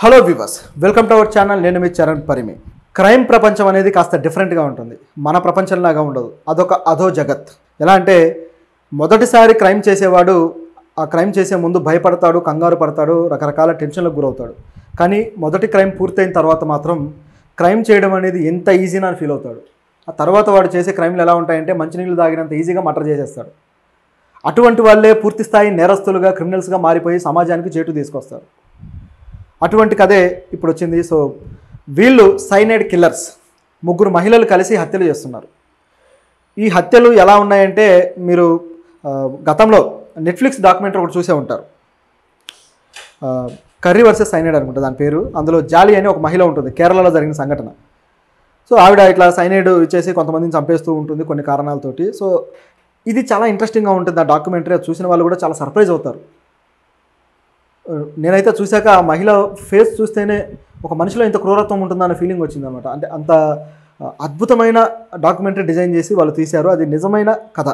Hello viewers, welcome to our channel. నేను మీ Charan Parimi. Crime ప్రపంచం అనేది కాస్త డిఫరెంట్గా ఉంటుంది. మన ప్రపంచంలాగా ఉండదు. అదో జగత్. ఎలా అంటే మొదటిసారి క్రైమ్ చేసేవాడు ఆ క్రైమ్ చేసే ముందు భయపడతాడు, కంగారు పడతాడు, రకరకాల టెన్షన్లకు గురవుతాడు. కానీ మొదటి క్రైమ్ పూర్తయిన తర్వాత మాత్రం క్రైమ్ చేయడం అనేది ఎంత ఈజీనా అని ఫీల్ అవుతాడు. ఆ తర్వాత వాడు చేసే క్రైమ్లు ఎలా ఉంటాయంటే మంచినీళ్ళు తాగినంత ఈజీగా మర్డర్ చేసేస్తాడు. అటువంటి వాళ్ళే పూర్తి స్థాయి నేరస్తులుగా, క్రిమినల్స్గా మారిపోయి సమాజానికి చేటు తీసుకొస్తారు. అటువంటి కథే ఇప్పుడు వచ్చింది. సో వీళ్ళు సైనైడ్ కిల్లర్స్, ముగ్గురు మహిళలు కలిసి హత్యలు చేస్తున్నారు. ఈ హత్యలు ఎలా ఉన్నాయంటే మీరు గతంలో నెట్ఫ్లిక్స్ డాక్యుమెంటరీ ఒకటి చూసే ఉంటారు. కర్రీ వర్సెస్ సైనైడ్ అనుకుంటా దాని పేరు. అందులో జాలి అని ఒక మహిళ ఉంటుంది, కేరళలో జరిగిన సంఘటన. సో ఆవిడ ఇట్లా సైనైడ్ ఇచ్చేసి కొంతమందిని చంపేస్తూ ఉంటుంది కొన్ని కారణాలతోటి. సో ఇది చాలా ఇంట్రెస్టింగ్గా ఉంటుంది ఆ డాక్యుమెంటరీ. అది చూసిన వాళ్ళు కూడా చాలా సర్ప్రైజ్ అవుతారు. నేనైతే చూశాక ఆ మహిళ ఫేస్ చూస్తేనే ఒక మనిషిలో ఇంత క్రూరత్వం ఉంటుందన్న ఫీలింగ్ వచ్చిందనమాట. అంటే అంత అద్భుతమైన డాక్యుమెంటరీ డిజైన్ చేసి వాళ్ళు తీశారు. అది నిజమైన కథ.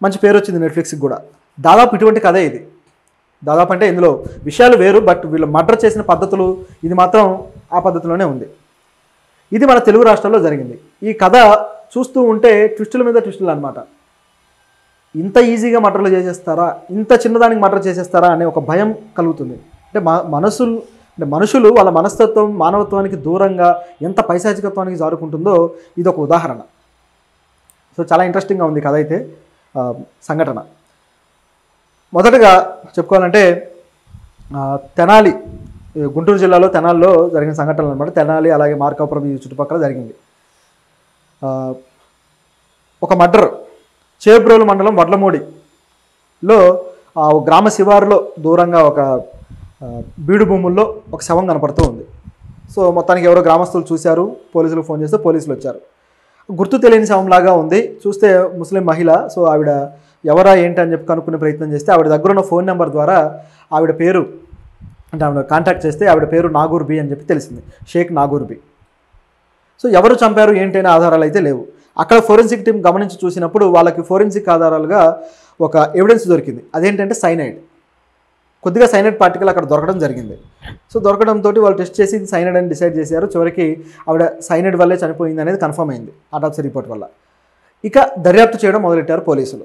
మంచి పేరు వచ్చింది నెట్ఫ్లిక్స్కి కూడా. దాదాపు ఇటువంటి కథే ఇది. దాదాపు అంటే ఇందులో విషయాలు వేరు, బట్ వీళ్ళు మర్డర్ చేసిన పద్ధతులు ఇది మాత్రం ఆ పద్ధతిలోనే ఉంది. ఇది మన తెలుగు రాష్ట్రాల్లో జరిగింది. ఈ కథ చూస్తూ ఉంటే ట్విస్టుల మీద ట్విస్టులు అనమాట. ఇంత ఈజీగా మర్డర్లు చేసేస్తారా, ఇంత చిన్నదానికి మర్డర్ చేసేస్తారా అనే ఒక భయం కలుగుతుంది. అంటే మనుషులు వాళ్ళ మనస్తత్వం, మానవత్వానికి దూరంగా ఎంత పైశాచికత్వానికి జారుకుంటుందో ఇది ఒక ఉదాహరణ. సో చాలా ఇంట్రెస్టింగ్గా ఉంది కథ అయితే. సంఘటన మొదటగా చెప్పుకోవాలంటే తెనాలి, గుంటూరు జిల్లాలో తెనాలిలో జరిగిన సంఘటనలు అనమాట. తెనాలి అలాగే మార్కాపురం ఈ చుట్టుపక్కల జరిగింది. ఒక మర్డర్ చేబ్రోలు మండలం వడ్లమూడిలో గ్రామ శివారులో దూరంగా ఒక బీడు భూముల్లో ఒక శవం కనపడుతూ ఉంది. సో మొత్తానికి ఎవరో గ్రామస్తులు చూశారు, పోలీసులకు ఫోన్ చేస్తే పోలీసులు వచ్చారు. గుర్తు తెలియని శవంలాగా ఉంది. చూస్తే ముస్లిం మహిళ. సో ఆవిడ ఎవరా ఏంటి అని చెప్పి కనుక్కునే ప్రయత్నం చేస్తే ఆవిడ దగ్గర ఉన్న ఫోన్ నెంబర్ ద్వారా ఆవిడ పేరు అంటే ఆవిడ కాంటాక్ట్ చేస్తే ఆవిడ పేరు నాగూర్ బి అని చెప్పి తెలిసింది, షేక్ నాగూర్ బి. సో ఎవరు చంపారు ఏంటి అనే ఆధారాలు అయితే లేవు. అక్కడ ఫోరెన్సిక్ టీం గమనించి చూసినప్పుడు వాళ్ళకి ఫోరెన్సిక్ ఆధారాలుగా ఒక ఎవిడెన్స్ దొరికింది. అదేంటంటే సైనైడ్. కొద్దిగా సైనైడ్ పార్టికల్ అక్కడ దొరకడం జరిగింది. సో దొరకడంతో వాళ్ళు టెస్ట్ చేసి ఇది సైనైడ్ అని డిసైడ్ చేశారు. చివరికి ఆవిడ సైనైడ్ వల్లే చనిపోయింది అనేది కన్ఫర్మ్ అయింది ఆటోప్సీ రిపోర్ట్ వల్ల. ఇక దర్యాప్తు చేయడం మొదలెట్టారు పోలీసులు.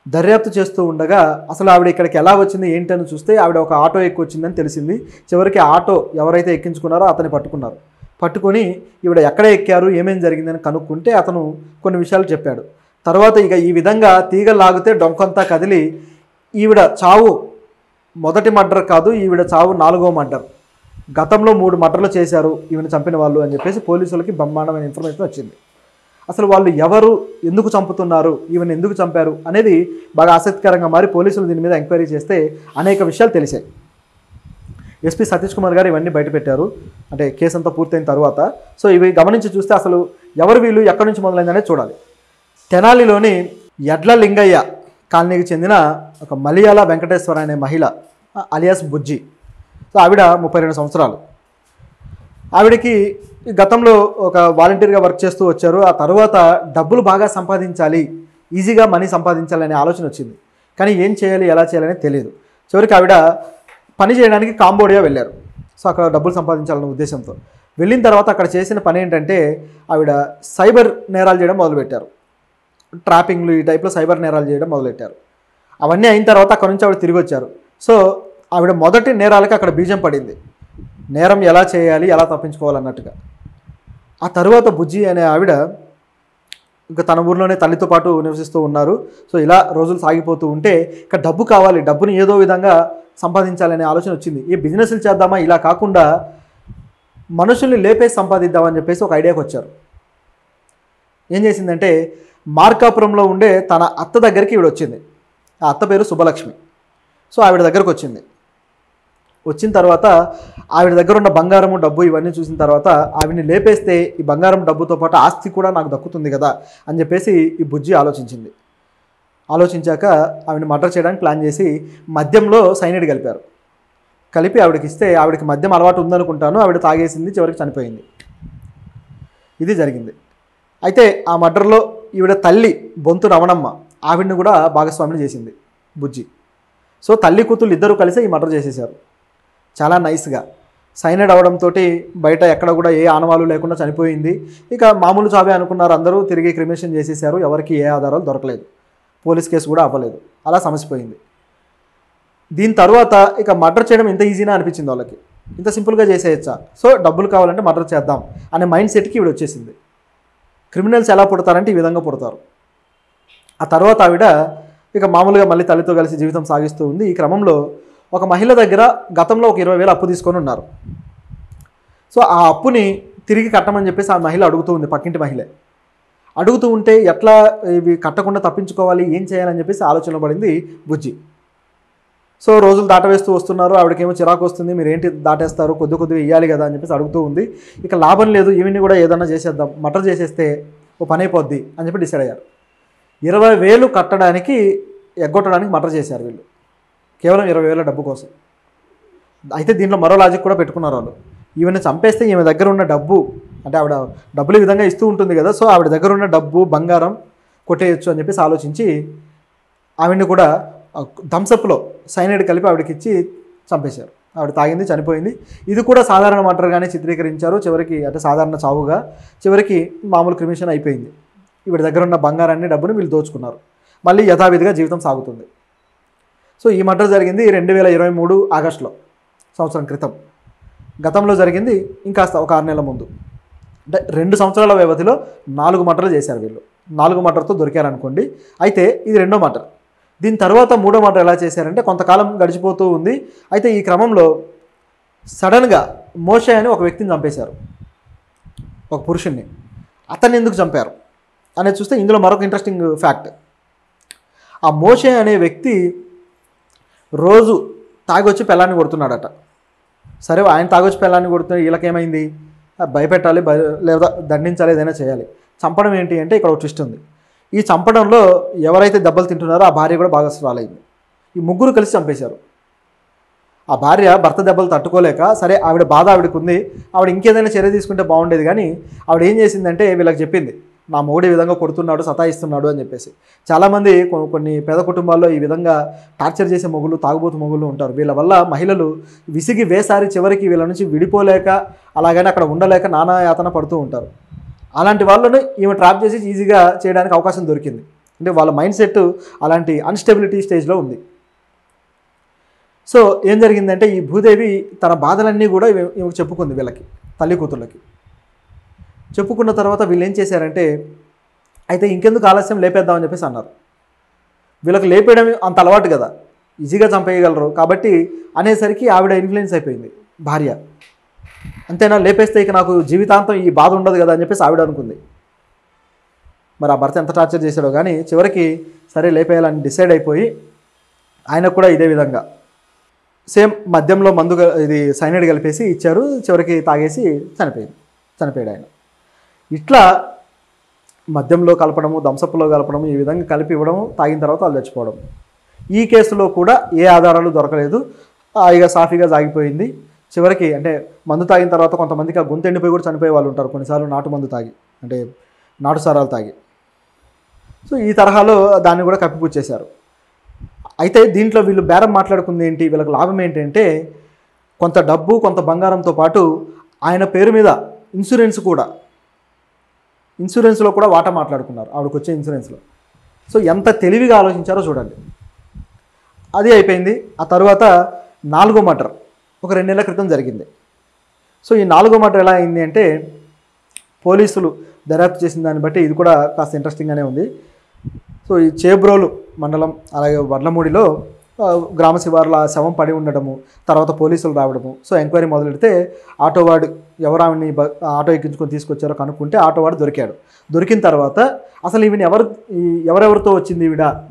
దర్యాప్తు చేస్తూ ఉండగా అసలు ఆవిడ ఇక్కడికి ఎలా వచ్చింది ఏంటని చూస్తే ఆవిడ ఒక ఆటో ఎక్కి వచ్చిందని తెలిసింది. చివరికి ఆటో ఎవరైతే ఎక్కించుకున్నారో అతన్ని పట్టుకున్నారు. పట్టుకొని ఈవిడ ఎక్కడ ఎక్కారు, ఏమేం జరిగిందని కనుక్కుంటే అతను కొన్ని విషయాలు చెప్పాడు. తర్వాత ఇక ఈ విధంగా తీగ లాగితే డొంకంతా కదిలి ఈవిడ చావు మొదటి మర్డర్ కాదు, ఈవిడ చావు 4వ మర్డర్. గతంలో 3 మర్డర్లు చేశారు ఈవిడ చంపిన వాళ్ళు అని చెప్పేసి పోలీసులకి బ్రహ్మాండమైన ఇన్ఫర్మేషన్ వచ్చింది. అసలు వాళ్ళు ఎవరు, ఎందుకు చంపుతున్నారు, ఈవెన్ ఎందుకు చంపారు అనేది బాగా ఆసక్తికరంగా మారి పోలీసులు దీని మీద ఎంక్వైరీ చేస్తే అనేక విషయాలు తెలిసాయి. ఎస్పీ సతీష్ కుమార్ గారు ఇవన్నీ బయటపెట్టారు, అంటే కేసు అంతా పూర్తయిన తర్వాత. సో ఇవి గమనించి చూస్తే అసలు ఎవరు వీళ్ళు, ఎక్కడి నుంచి మొదలైందనే చూడాలి. తెనాలిలోని ఎడ్ల లింగయ్య కాలనీకి చెందిన ఒక మలయాళ వెంకటేశ్వర అనే మహిళ, అలియాస్ బుజ్జి. సో ఆవిడ 32 సంవత్సరాలు. ఆవిడకి గతంలో ఒక వాలంటీర్గా వర్క్ చేస్తూ వచ్చారు. ఆ తర్వాత డబ్బులు బాగా సంపాదించాలి, ఈజీగా మనీ సంపాదించాలనే ఆలోచన వచ్చింది. కానీ ఏం చేయాలి, ఎలా చేయాలని తెలియదు. చివరికి ఆవిడ పని చేయడానికి కాంబోడియా వెళ్ళారు. సో అక్కడ డబ్బులు సంపాదించాలనే ఉద్దేశంతో వెళ్ళిన తర్వాత అక్కడ చేసిన పని ఏంటంటే ఆవిడ సైబర్ నేరాలు చేయడం మొదలుపెట్టారు. ట్రాపింగ్లు ఈ టైప్లో సైబర్ నేరాలు చేయడం మొదలెట్టారు. అవన్నీ అయిన తర్వాత అక్కడ నుంచి ఆవిడ తిరిగి వచ్చారు. సో ఆవిడ మొదటి నేరాలకి అక్కడ బీజం పడింది, నేరం ఎలా చేయాలి, ఎలా తప్పించుకోవాలన్నట్టుగా. ఆ తర్వాత బుజ్జి అనే ఆవిడ ఇంకా తన ఊర్లోనే తల్లితో పాటు నివసిస్తూ ఉన్నారు. సో ఇలా రోజులు సాగిపోతూ ఉంటే ఇక డబ్బు కావాలి, డబ్బుని ఏదో విధంగా సంపాదించాలనే ఆలోచన వచ్చింది. ఏ బిజినెస్లు చేద్దామా, ఇలా కాకుండా మనుషుల్ని లేపేసి సంపాదిద్దామని చెప్పేసి ఒక ఐడియాకి వచ్చారు. ఏం చేసిందంటే మార్కాపురంలో ఉండే తన అత్త దగ్గరికి ఈవిడ వచ్చింది. ఆ అత్త పేరు సుబ్బలక్ష్మి. సో ఆవిడ దగ్గరకు వచ్చింది. వచ్చిన తర్వాత ఆవిడ దగ్గర ఉన్న బంగారము, డబ్బు ఇవన్నీ చూసిన తర్వాత ఆవిడని లేపేస్తే ఈ బంగారం డబ్బుతో పాటు ఆస్తి కూడా నాకు దక్కుతుంది కదా అని చెప్పేసి ఈ బుజ్జి ఆలోచించింది. ఆలోచించాక ఆవిడని మర్డర్ చేయడానికి ప్లాన్ చేసి మద్యంలో సైనైడ్ కలిపారు. కలిపి ఆవిడకి ఇస్తే ఆవిడకి మద్యం అలవాటు ఉందనుకుంటాను, ఆవిడ తాగేసింది, చివరికి చనిపోయింది. ఇది జరిగింది. అయితే ఆ మర్డర్లో ఈవిడ తల్లి బొంతు రమణమ్మ ఆవిడని కూడా భాగస్వామిని చేసింది బుజ్జి. సో తల్లి కూతుళ్ళు ఇద్దరు కలిసి ఈ మర్డర్ చేసేసారు చాలా నైస్గా. సైనైడ్ అవడంతో బయట ఎక్కడ కూడా ఏ ఆనవాళ్ళు లేకుండా చనిపోయింది. ఇక మామూలు చావే అనుకున్నారు అందరూ. తిరిగి క్రిమేషన్ చేసేసారు. ఎవరికి ఏ ఆధారాలు దొరకలేదు. పోలీస్ కేసు కూడా అవ్వలేదు. అలా సమసిపోయింది. దీని తర్వాత ఇక మర్డర్ చేయడం ఇంత ఈజీనా అనిపించింది వాళ్ళకి. ఇంత సింపుల్గా చేసేయచ్చా, సో డబ్బులు కావాలంటే మర్డర్ చేద్దాం అనే మైండ్ సెట్కి ఇవిడ వచ్చేసింది. క్రిమినల్స్ ఎలా పుడతారంటే ఈ విధంగా పుడతారు. ఆ తర్వాత ఆవిడ ఇక మామూలుగా మళ్ళీ తల్లితో కలిసి జీవితం సాగిస్తూ ఉంది. ఈ క్రమంలో ఒక మహిళ దగ్గర గతంలో ఒక 20,000 అప్పు తీసుకొని ఉన్నారు. సో ఆ అప్పుని తిరిగి కట్టమని చెప్పేసి ఆ మహిళ అడుగుతూ ఉంది. పక్కింటి మహిళ అడుగుతూ ఉంటే ఎట్లా ఇవి కట్టకుండా తప్పించుకోవాలి, ఏం చేయాలని చెప్పేసి ఆలోచన పడింది బుజ్జి. సో రోజులు దాటవేస్తూ వస్తున్నారు. ఆవిడకేమో చిరాకు వస్తుంది. మీరు ఏంటి దాటేస్తారు, కొద్దిగా ఇవ్వాలి కదా అని చెప్పేసి అడుగుతూ ఉంది. ఇక లాభం లేదు, ఈవిని కూడా ఏదన్నా చేసేద్దాం, మర్డర్ చేసేస్తే ఓ పని అయిపోద్ది అని చెప్పి డిసైడ్ అయ్యారు. 20,000 కట్టడానికి ఎగ్గొట్టడానికి మర్డర్ చేశారు వీళ్ళు, కేవలం 20,000 డబ్బు కోసం. అయితే దీంట్లో మరో లాజిక్ కూడా పెట్టుకున్నారు వాళ్ళు. ఈమెను చంపేస్తే ఈమె దగ్గర ఉన్న డబ్బు, అంటే ఆవిడ డబ్బులు ఈ విధంగా ఇస్తూ ఉంటుంది కదా, సో ఆవిడ దగ్గర ఉన్న డబ్బు బంగారం కొట్టేయచ్చు అని చెప్పేసి ఆలోచించి ఆవిడని కూడా థమ్సప్లో సైనైడ్ కలిపి ఆవిడకి ఇచ్చి చంపేశారు. ఆవిడ తాగింది, చనిపోయింది. ఇది కూడా సాధారణ మర్డర్గానే చిత్రీకరించారు. చివరికి అంటే సాధారణ చావుగా, చివరికి మామూలు క్రిమిషన్ అయిపోయింది. ఈవిడ దగ్గర ఉన్న బంగారాన్ని, డబ్బుని వీళ్ళు దోచుకున్నారు. మళ్ళీ యథావిధిగా జీవితం సాగుతుంది. సో ఈ మర్డర్ జరిగింది 2023 ఆగస్టులో, సంవత్సరం క్రితం. గతంలో జరిగింది ఇంకాస్త ఒక 6 నెలల ముందు. అంటే 2 సంవత్సరాల వ్యవధిలో 4 మర్డర్లు చేశారు వీళ్ళు. 4 మర్డర్తో దొరికారనుకోండి. అయితే ఇది 2వ మర్డర్. దీని తర్వాత 3వ మర్డర్ ఎలా చేశారంటే కొంతకాలం గడిచిపోతూ ఉంది. అయితే ఈ క్రమంలో సడన్గా మోషే అని ఒక వ్యక్తిని చంపేశారు, ఒక పురుషుణ్ణి. అతన్ని ఎందుకు చంపారు అనేది చూస్తే ఇందులో మరొక ఇంట్రెస్టింగ్ ఫ్యాక్ట్. ఆ మోషే అనే వ్యక్తి రోజు తాగొచ్చి పెళ్ళాన్ని కొడుతున్నాడట. సరే, ఆయన తాగొచ్చి పెళ్ళాన్ని కొడుతున్నాడు, వీళ్ళకేమైంది, భయపెట్టాలి, లేదా దండించాలి, ఏదైనా చేయాలి. చంపడం ఏంటి అంటే ఇక్కడ ఒక ట్విస్ట్ ఉంది. ఈ చంపడంలో ఎవరైతే దెబ్బలు తింటున్నారో ఆ భార్య కూడా భాగస్వాలైంది. ఈ ముగ్గురు కలిసి చంపేశారు. ఆ భార్య భర్త దెబ్బలు తట్టుకోలేక, సరే ఆవిడ బాధ ఆవిడకు ఉంది, ఆవిడ ఇంకేదైనా చర్య తీసుకుంటే బాగుండేది, కానీ ఆవిడ ఏం చేసిందంటే వీళ్ళకి చెప్పింది, నా మొగుడు ఈ విధంగా కొడుతున్నాడు, సతాయిస్తున్నాడు అని చెప్పేసి. చాలామంది కొన్ని పేద కుటుంబాల్లో ఈ విధంగా టార్చర్ చేసే మొగులు, తాగుబోతు మొగులు ఉంటారు. వీళ్ళ వల్ల మహిళలు విసిగి వేసారి చివరికి వీళ్ళ నుంచి విడిపోలేక, అలాగని అక్కడ ఉండలేక నానా యాతన పడుతూ ఉంటారు. అలాంటి వాళ్ళని ఈమె ట్రాప్ చేసి ఈజీగా చేయడానికి అవకాశం దొరికింది. అంటే వాళ్ళ మైండ్ సెట్ అలాంటి అన్స్టెబిలిటీ స్టేజ్లో ఉంది. సో ఏం జరిగిందంటే ఈ భూదేవి తన బాధలన్నీ కూడా ఈమెకు చెప్పుకుంది, వీళ్ళకి, తల్లి కూతుళ్ళకి చెప్పుకున్న తర్వాత వీళ్ళు ఏం చేశారంటే, అయితే ఇంకెందుకు ఆలస్యం, లేపేద్దామని చెప్పేసి అన్నారు. వీళ్ళకి లేపేయడం అంత అలవాటు కదా, ఈజీగా చంపేయగలరు కాబట్టి అనేసరికి ఆవిడ ఇన్ఫ్లుయెన్స్ అయిపోయింది భార్య. అంతేనా, లేపేస్తే ఇక నాకు జీవితాంతం ఈ బాధ ఉండదు కదా అని చెప్పేసి ఆవిడ అనుకుంది. మరి ఆ భర్త ఎంత టార్చర్ చేశాడో కానీ చివరికి సరే లేపేయాలని డిసైడ్ అయిపోయి ఆయనకు కూడా ఇదే విధంగా సేమ్ మద్యంలో మందు, ఇది సైనైడ్ కలిపేసి ఇచ్చారు. చివరికి తాగేసి చనిపోయాడు ఆయన. ఇట్లా మద్యంలో కలపడము, థమ్సప్లో కలపడము, ఈ విధంగా కలిపి ఇవ్వడము, తాగిన తర్వాత వాళ్ళు చచ్చిపోవడం. ఈ కేసులో కూడా ఏ ఆధారాలు దొరకలేదు, ఇక సాఫీగా సాగిపోయింది. చివరికి అంటే మందు తాగిన తర్వాత కొంతమందికి ఆ గొంతు ఎండిపోయి కూడా చనిపోయే వాళ్ళు ఉంటారు, కొన్నిసార్లు నాటు మందు తాగి, అంటే నాటు సారాలు తాగి. సో ఈ తరహాలో దాన్ని కూడా కప్పిపుచ్చేశారు. అయితే దీంట్లో వీళ్ళు బేరం మాట్లాడుకుంది ఏంటి, వీళ్ళకి లాభం ఏంటంటే కొంత డబ్బు, కొంత బంగారంతో పాటు ఆయన పేరు మీద ఇన్సూరెన్స్లో కూడా వాటా మాట్లాడుకున్నారు, ఆవిడకి వచ్చే ఇన్సూరెన్స్లో. సో ఎంత తెలివిగా ఆలోచించారో చూడండి. అది అయిపోయింది. ఆ తర్వాత 4వ మర్డర్ ఒక 2 నెలల క్రితం జరిగింది. సో ఈ 4వ మర్డర్ ఎలా అయింది అంటే, పోలీసులు దర్యాప్తు చేసిన దాన్ని బట్టి ఇది కూడా కాస్త ఇంట్రెస్టింగ్గానే ఉంది. సో ఈ చేబ్రోలు మండలం, అలాగే వడ్లమూడిలో గ్రామ శివారుల శవం పడి ఉండడము, తర్వాత పోలీసులు రావడము. సో ఎంక్వైరీ మొదలెడితే ఆటోవాడు ఎవరావిని ఆటో ఎక్కించుకొని తీసుకొచ్చారో కనుక్కుంటే ఆటోవాడు దొరికాడు. దొరికిన తర్వాత అసలు ఈవిని ఎవరెవరితో వచ్చింది,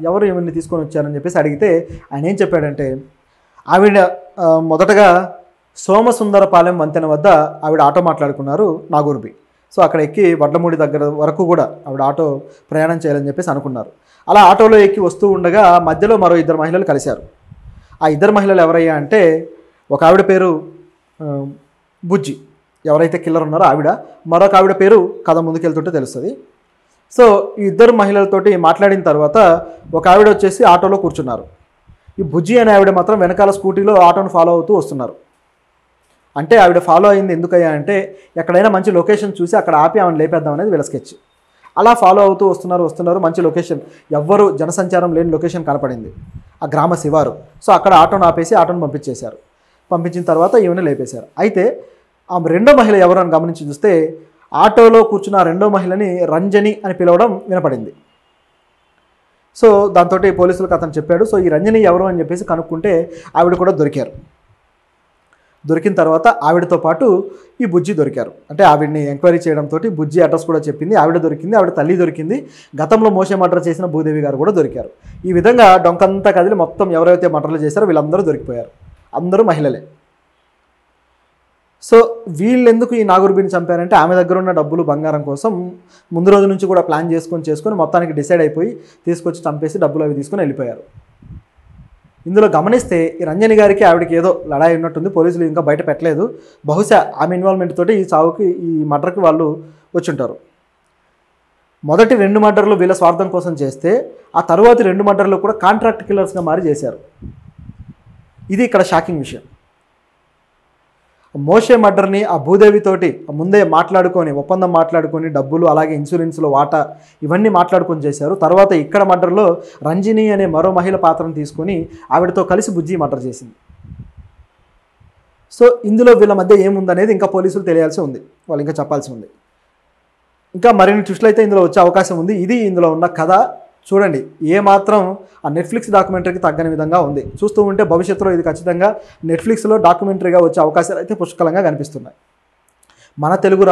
ఎవరు ఈవిని తీసుకొని వచ్చారని చెప్పేసి అడిగితే ఆయన ఏం చెప్పాడంటే, ఆవిడ మొదటగా సోమసుందరపాలెం వంతెన వద్ద ఆవిడ ఆటో మాట్లాడుకున్నారు నాగూర్బి. సో అక్కడ ఎక్కి వడ్లమూడి దగ్గర వరకు కూడా ఆవిడ ఆటో ప్రయాణం చేయాలని చెప్పేసి అనుకున్నారు. అలా ఆటోలో ఎక్కి వస్తూ ఉండగా మధ్యలో మరో 2 మహిళలు కలిశారు. ఆ 2 మహిళలు ఎవరయ్యా అంటే, ఒక ఆవిడ పేరు బుజ్జి, ఎవరైతే కిల్లర్ ఉన్నారో ఆవిడ. మరొక ఆవిడ పేరు కథ ముందుకెళ్తుంటే తెలుస్తుంది. సో ఈ 2 మహిళలతోటి మాట్లాడిన తర్వాత ఒక ఆవిడ వచ్చేసి ఆటోలో కూర్చున్నారు. ఈ బుజ్జి అనే ఆవిడ మాత్రం వెనకాల స్కూటీలో ఆటోను ఫాలో అవుతూ వస్తున్నారు. అంటే ఆవిడ ఫాలో అయింది ఎందుకయ్యా అంటే ఎక్కడైనా మంచి లొకేషన్ చూసి అక్కడ ఆపి ఆమెను లేపేద్దాం అనేది వీళ్ళ స్కెచ్. అలా ఫాలో అవుతూ వస్తున్నారు. మంచి లొకేషన్, ఎవ్వరు జనసంచారం లేని లొకేషన్ కనపడింది, ఆ గ్రామ శివారు. సో అక్కడ ఆటోను ఆపేసి ఆటోను పంపించేశారు. పంపించిన తర్వాత ఈమెను లేపేశారు. అయితే ఆ రెండో మహిళ ఎవరు అని గమనించి చూస్తే ఆటోలో కూర్చున్న ఆ రెండో మహిళని రంజని అని పిలవడం వినపడింది. సో దాంతో పోలీసులకు అతను చెప్పాడు. సో ఈ రంజని ఎవరు అని చెప్పేసి కనుక్కుంటే ఆవిడ కూడా దొరికారు. దొరికిన తర్వాత ఆవిడతో పాటు ఈ బుజ్జి దొరికారు. అంటే ఆవిడని ఎంక్వైరీ చేయడంతో బుజ్జి అడ్రస్ కూడా చెప్పింది. ఆవిడ దొరికింది, ఆవిడ తల్లి దొరికింది, గతంలో మోసే మర్డర్ చేసిన భూదేవి గారు కూడా దొరికారు. ఈ విధంగా డొంకంతా కదిలి మొత్తం ఎవరైతే మర్డర్లు చేశారో వీళ్ళందరూ దొరికిపోయారు. అందరూ మహిళలే. సో వీళ్ళెందుకు ఈ నాగురుబిని చంపారంటే ఆమె దగ్గర ఉన్న డబ్బులు బంగారం కోసం ముందు రోజు నుంచి కూడా ప్లాన్ చేసుకొని మొత్తానికి డిసైడ్ అయిపోయి తీసుకొచ్చి చంపేసి డబ్బులు అవి తీసుకొని వెళ్ళిపోయారు. ఇందులో గమనిస్తే ఈ రంజని గారికి ఆవిడకి ఏదో లడాయి ఉన్నట్టుంది. పోలీసులు ఇంకా బయట పెట్టలేదు. బహుశా ఆమె ఇన్వాల్వ్మెంట్ తోటి ఈ చావుకి, ఈ మర్డర్కి వాళ్ళు వచ్చుంటారు. మొదటి 2 మర్డర్లు వీళ్ళ స్వార్థం కోసం చేస్తే ఆ తరువాతి 2 మర్డర్లు కూడా కాంట్రాక్ట్ కిల్లర్స్గా మారి చేశారు. ఇది ఇక్కడ షాకింగ్ విషయం. మోషే మర్డర్ని ఆ భూదేవితోటి ముందే మాట్లాడుకొని, ఒప్పందం మాట్లాడుకొని, డబ్బులు అలాగే ఇన్సూరెన్స్లో వాటా ఇవన్నీ మాట్లాడుకొని చేశారు. తర్వాత ఇక్కడ మర్డర్లో రంజిని అనే మరో మహిళ పాత్రను తీసుకొని ఆవిడతో కలిసి బుజ్జి మర్డర్ చేసింది. సో ఇందులో వీళ్ళ మధ్య ఏముందనేది ఇంకా పోలీసులు తెలియాల్సి ఉంది, వాళ్ళు ఇంకా చెప్పాల్సి ఉంది. ఇంకా మరిన్ని ట్విస్టులు అయితే ఇందులో వచ్చే అవకాశం ఉంది. ఇది ఇందులో ఉన్న కథ. చూడండి, ఏమాత్రం ఆ నెట్ఫ్లిక్స్ డాక్యుమెంటరీకి తగ్గని విధంగా ఉంది. చూస్తూ ఉంటే భవిష్యత్తులో ఇది ఖచ్చితంగా నెట్ఫ్లిక్స్లో డాక్యుమెంటరీగా వచ్చే అవకాశాలు అయితే పుష్కలంగా కనిపిస్తున్నాయి. మన తెలుగు